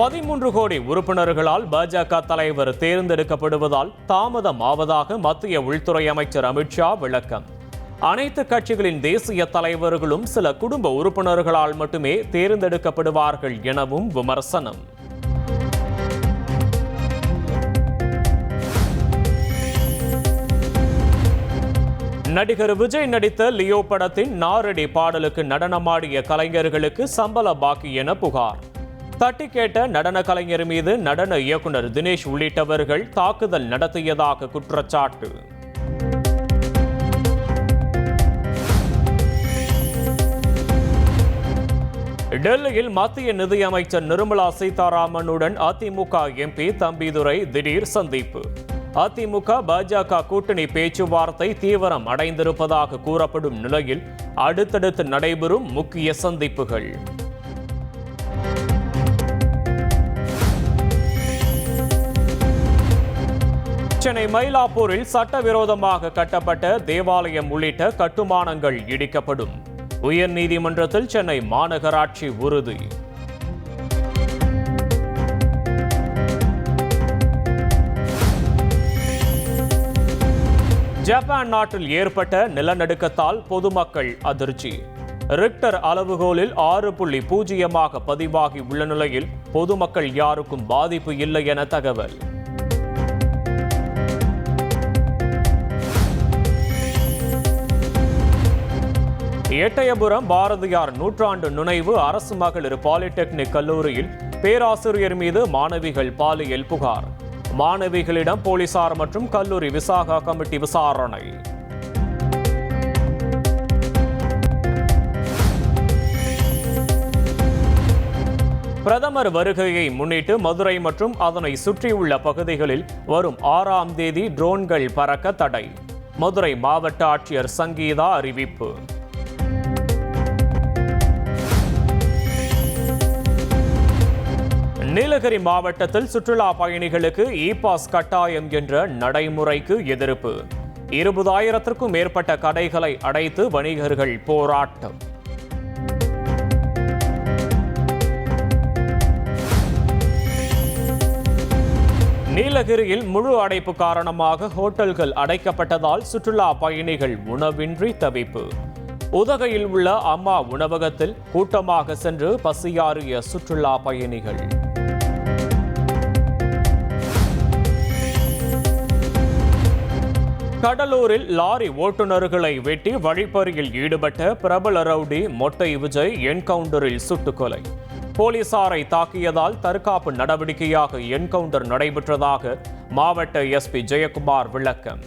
13 கோடி உறுப்பினர்களால் பாஜக தலைவர் தேர்ந்தெடுக்கப்படுவதால் தாமதம் ஆவதாக மத்திய உள்துறை அமைச்சர் அமித்ஷா விளக்கம். அனைத்து கட்சிகளின் தேசிய தலைவர்களும் சில குடும்ப உறுப்பினர்களால் மட்டுமே தேர்ந்தெடுக்கப்படுவார்கள் எனவும் விமர்சனம். நடிகர் விஜய் நடித்த லியோ படத்தின் நாரடி பாடலுக்கு நடனமாடிய கலைஞர்களுக்கு சம்பள பாக்கி என புகார். தட்டி கேட்ட நடன கலைஞர் மீது நடன இயக்குனர் தினேஷ் உள்ளிட்டவர்கள் தாக்குதல் நடத்தியதாக குற்றச்சாட்டு. டெல்லியில் மத்திய நிதியமைச்சர் நிர்மலா சீதாராமனுடன் அதிமுக எம்பி தம்பிதுரை திடீர் சந்திப்பு. அதிமுக பாஜக கூட்டணி பேச்சுவார்த்தை தீவிரம் அடைந்திருப்பதாக கூறப்படும் நிலையில் அடுத்தடுத்து நடைபெறும் முக்கிய சந்திப்புகள். சென்னை மயிலாப்பூரில் சட்டவிரோதமாக கட்டப்பட்ட தேவாலயம் உள்ளிட்ட கட்டுமானங்கள் இடிக்கப்படும். உயர்நீதிமன்றத்தில் சென்னை மாநகராட்சி உறுதி. ஜப்பான் நாட்டில் ஏற்பட்ட நிலநடுக்கத்தால் பொதுமக்கள் அதிர்ச்சி. ரிக்டர் அளவுகோலில் 6.0 பதிவாகி உள்ள நிலையில் பொதுமக்கள் யாருக்கும் பாதிப்பு இல்லை என தகவல். எட்டயபுரம் பாரதியார் நூற்றாண்டு நினைவு அரசு மகளிர் பாலிடெக்னிக் கல்லூரியில் பேராசிரியர் மீது மாணவிகள் பாலியல் புகார். மாணவிகளிடம் போலீசார் மற்றும் கல்லூரி விசாகா கமிட்டி விசாரணை. பிரதமர் வருகையை முன்னிட்டு மதுரை மற்றும் அதனை சுற்றியுள்ள பகுதிகளில் வரும் 6ஆம் தேதி ட்ரோன்கள் பறக்க தடை. மதுரை மாவட்ட ஆட்சியர் சங்கீதா அறிவிப்பு. நீலகிரி மாவட்டத்தில் சுற்றுலா பயணிகளுக்கு இ-பாஸ் கட்டாயம் என்ற நடைமுறைக்கு எதிர்ப்பு. 20,000க்கும் மேற்பட்ட கடைகளை அடைத்து வணிகர்கள் போராட்டம். நீலகிரியில் முழு அடைப்பு காரணமாக ஹோட்டல்கள் அடைக்கப்பட்டதால் சுற்றுலா பயணிகள் உணவின்றி தவிப்பு. உதகையில் உள்ள அம்மா உணவகத்தில் கூட்டமாக சென்று பசியாறிய சுற்றுலா பயணிகள். கடலூரில் லாரி ஓட்டுநர்களை வெட்டி வழிப்பறியில் ஈடுபட்ட பிரபல ரவுடி மொட்டை விஜய் என்கவுண்டரில் சுட்டுக்கொலை. போலீசாரை தாக்கியதால் தற்காப்பு நடவடிக்கையாக என்கவுண்டர் நடைபெற்றதாக மாவட்ட எஸ்பி ஜெயக்குமார் விளக்கம்.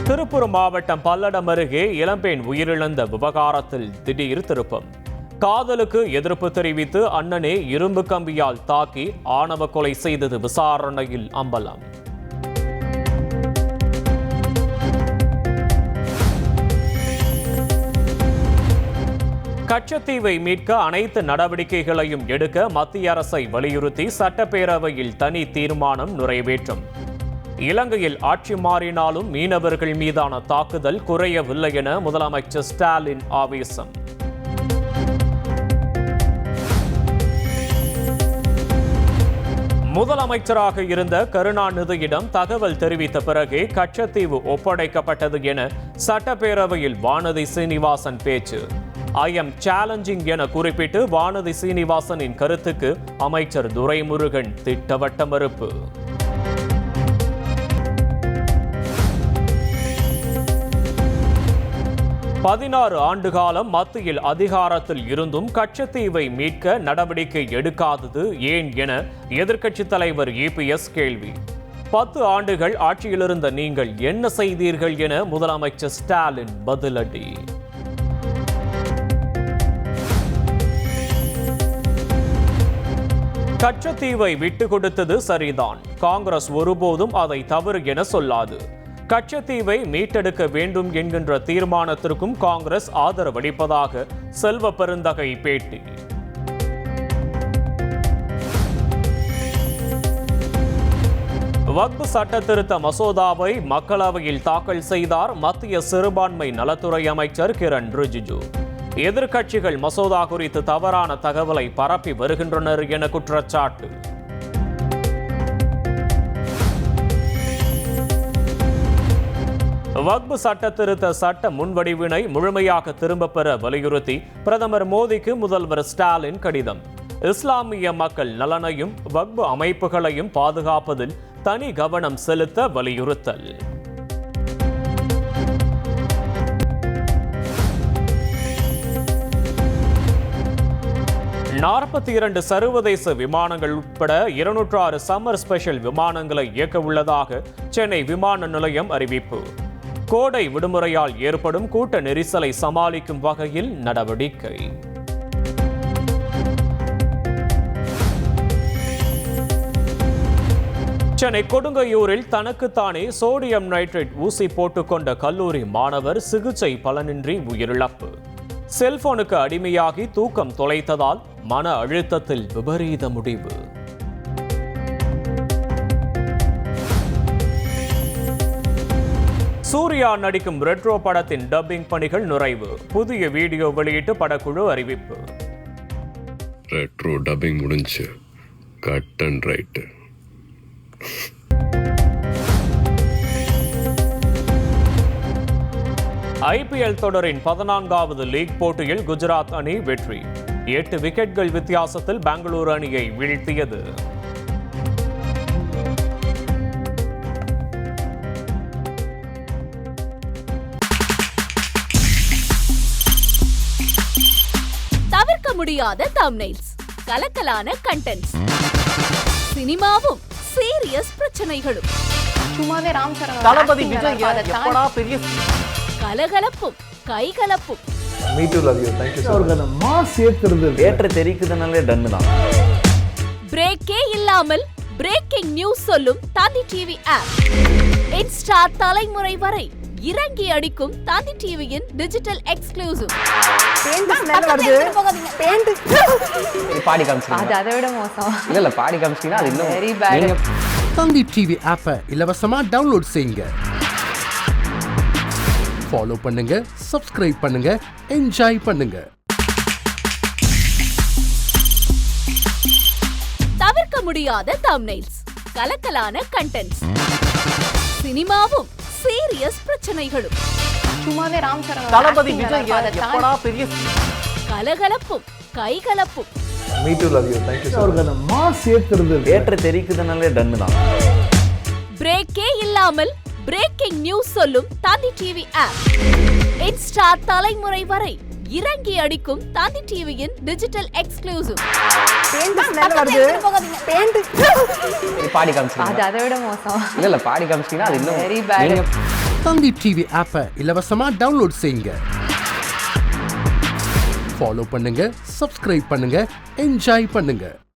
திருப்பூர் மாவட்டம் பல்லடம் அருகே இளம்பெண் உயிரிழந்த விவகாரத்தில் திடீர் திருப்பம். காதலுக்கு எதிர்ப்பு தெரிவித்து அண்ணனே இரும்பு கம்பியால் தாக்கி ஆணவ கொலை செய்தது விசாரணையில் அம்பலம். கச்சத்தீவை மீட்க அனைத்து நடவடிக்கைகளையும் எடுக்க மத்திய அரசை வலியுறுத்தி சட்டப்பேரவையில் தனி தீர்மானம் நிறைவேற்றும். இலங்கையில் ஆட்சி மாறினாலும் மீனவர்கள் மீதான தாக்குதல் குறையவில்லை என முதலமைச்சர் ஸ்டாலின் ஆவேசம். முதலமைச்சராக இருந்த கருணாநிதியிடம் தகவல் தெரிவித்த பிறகே கச்சத்தீவு ஒப்படைக்கப்பட்டது என சட்டப்பேரவையில் வானதி சீனிவாசன் பேச்சு. ஐ எம் சேலஞ்சிங் என குறிப்பிட்டு வானதி சீனிவாசனின் கருத்துக்கு அமைச்சர் துரைமுருகன் திட்டவட்ட மறுப்பு. பதினாறு ஆண்டு காலம் மத்தியில் அதிகாரத்தில் இருந்தும் கச்சத்தீவை மீட்க நடவடிக்கை எடுக்காதது ஏன் என எதிர்க்கட்சித் தலைவர் EPS கேள்வி. 10 ஆண்டுகள் ஆட்சியிலிருந்த நீங்கள் என்ன செய்தீர்கள் என முதலமைச்சர் ஸ்டாலின் பதிலடி. கச்சத்தீவை விட்டுக் கொடுத்தது சரிதான். காங்கிரஸ் ஒருபோதும் அதை தவறு என சொல்லாது. கச்சத்தீவை மீட்டெடுக்க வேண்டும் என்கின்ற தீர்மானத்திற்கும் காங்கிரஸ் ஆதரவளிப்பதாக செல்வ பெருந்தகை பேட்டி. வக்ஃப் சட்ட திருத்த மசோதாவை மக்களவையில் தாக்கல் செய்தார் மத்திய சிறுபான்மை நலத்துறை அமைச்சர் கிரண் ரிஜிஜு. எதிர்க்கட்சிகள் மசோதா குறித்து தவறான தகவலை பரப்பி வருகின்றனர் என குற்றச்சாட்டு. வக்ஃப் சட்ட திருத்த சட்ட முன்வடிவினை முழுமையாக திரும்பப் பெற வலியுறுத்தி பிரதமர் மோடிக்கு முதல்வர் ஸ்டாலின் கடிதம். இஸ்லாமிய மக்கள் நலனையும் வக்ஃப் அமைப்புகளையும் பாதுகாப்பதில் தனி கவனம் செலுத்த வலியுறுத்தல். நாற்பத்தி 2 சர்வதேச விமானங்கள் உட்பட 206 சம்மர் ஸ்பெஷல் விமானங்களை இயக்க உள்ளதாக சென்னை விமான நிலையம் அறிவிப்பு. கோடை விடுமுறையால் ஏற்படும் கூட்ட நெரிசலை சமாளிக்கும் வகையில் நடவடிக்கை. சென்னை கொடுங்கையூரில் தனக்குத்தானே சோடியம் நைட்ரேட் ஊசி போட்டுக்கொண்ட கல்லூரி மாணவர் சிகிச்சை பலனின்றி உயிரிழப்பு. செல்போனுக்கு அடிமையாகி தூக்கம் தொலைத்ததால் மன அழுத்தத்தில் விபரீத முடிவு. சூர்யா நடிக்கும் ரெட்ரோ படத்தின் டப்பிங் பணிகள் நிறைவு. புதிய வீடியோ வெளியிட்டு படக்குழு அறிவிப்பு. ரெட்ரோ டப்பிங் முடிஞ்சு கட் அண்ட் ரைட். ஐபிஎல் தொடரின் 14வது லீக் போட்டியில் குஜராத் அணி வெற்றி. 8 விக்கெட்கள் வித்தியாசத்தில் பெங்களூரு அணியை வீழ்த்தியது. தவிர்க்க முடியாத தம்ப்நெயில்ஸ், கலக்கலான கண்டென்ட்ஸ், சினிமாவும் சீரியஸ் பிரச்சனைகளும், சும்மாவே ராம் சரண் தளபதி விஜய் எப்படா பெரிய கலகலப்பும் கைகலப்பும். Me too love you thank you அவர்களை மாஸ் ஏத்துறது தியேட்டர் தெரிக்குதுனாலே டன் தான். பிரேக்கே இல்லாமல் பிரேக்கிங் நியூஸ் சொல்லும் தந்தி டிவி ஆப். இன்ஸ்டா தலைமுறை வரை இறங்கி அடிக்கும் தந்தி டிவியின் டிஜிட்டல் எக்ஸ்க்ளூசிவ். பாடி காமிச்சிங்க. அது அதை விட மோசம். இல்ல பாடி காமிச்சிங்கன்னா அது இன்னும் வெரி பேட். தந்தி டிவி ஆப்பை இலவசமா டவுன்லோட் செய்யுங்க. ஃபாலோ பண்ணுங்க, சப்ஸ்கிரைப் பண்ணுங்க, என்ஜாய் பண்ணுங்க. தவிர்க்க முடியாத தம்ப்நெயில்ஸ், கலக்கலான கண்டென்ட்ஸ், சினிமாவும் சீரியஸ் பிரச்சனைகளும், சும்மாவே ராம் சரண் தளபதி விஜய் எப்படா பெரிய கலகலப்பும் கைகலப்பும். Me too love you thank you அவர்களை மாஸ் ஏத்துறது தியேட்டர் தெரிக்குதுனாலே டன் தான். பிரேக்கே இல்லாமல் பிரேக்கிங் நியூஸ் சொல்லும் தந்தி டிவி ஆப். இன்ஸ்டா தலைமுறை வரை இறங்கி அடிக்கும் தந்தி டிவியின் டிஜிட்டல் எக்ஸ்க்ளூசிவ். பாடி காமிச்சிங்க. அது அதை விட மோசம். இல்ல பாடி காமிச்சிங்கன்னா அது இன்னும் வெரி பேட். தந்தி டிவி ஆப்பை இலவசமா டவுன்லோட் செய்யுங்க. ஃபாலோ பண்ணுங்க, சப்ஸ்கிரைப் பண்ணுங்க, என்ஜாய் பண்ணுங்க.